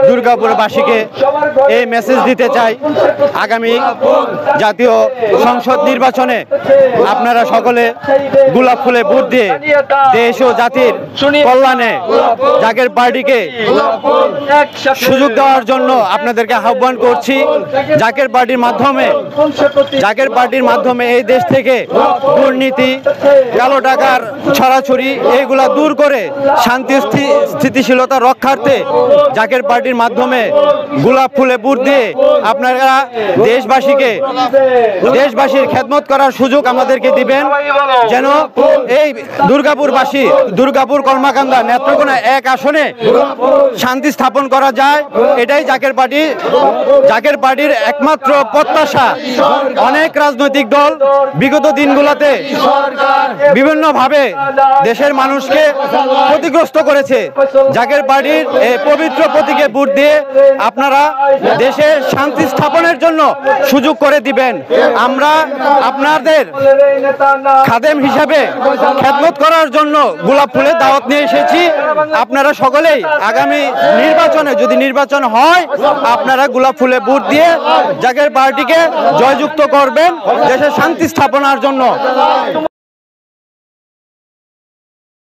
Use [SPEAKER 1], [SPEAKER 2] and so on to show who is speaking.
[SPEAKER 1] দুর্গাপুরবাসীকে এই মেসেজ দিতে চাই, আগামী জাতীয় সংসদ নির্বাচনে আপনারা সকলে গোলাপ ফুলে ভোট দিয়ে দেশ ও জাতির কল্যাণে জাকের পার্টিকে সুযোগ দেওয়ার জন্য আপনাদেরকে আহ্বান করছি। জাকের পার্টির মাধ্যমে এই দেশ থেকে দুর্নীতি, কালো টাকার ছড়াছড়ি এইগুলা দূর করে শান্তি স্থিতিশীলতা রক্ষার্থে জাকের পার্টির মাধ্যমে গোলাপ ফুলে ভোট দিয়ে আপনারা দেশবাসীর খেদমত করার সুযোগ আমাদেরকে দিবেন, যেন এই দুর্গাপুর কর্মাকান্দা নেত্রকোনা এক আসনে শান্তি স্থাপন করা যায়। এটাই জাকের পার্টির একমাত্র প্রত্যাশা। অনেক রাজনৈতিক দল বিগত দিনগুলোতে বিভিন্নভাবে দেশের মানুষকে ক্ষতিগ্রস্ত করেছে। জাকের পার্টির এই পবিত্র প্রতীকে ভোট দিয়ে আপনারা দেশে শান্তি স্থাপনের জন্য সুযোগ করে দিবেন। আমরা আপনাদের খাদেম হিসাবে খেদমত করার জন্য গোলাপ ফুলের দাওয়াত নিয়ে এসেছি। আপনারা সকলেই আগামী নির্বাচনে, যদি নির্বাচন হয়, আপনারা গোলাপ ফুলে ভোট দিয়ে জাকের পার্টিকে জয়যুক্ত করবেন দেশের শান্তি স্থাপনার জন্য।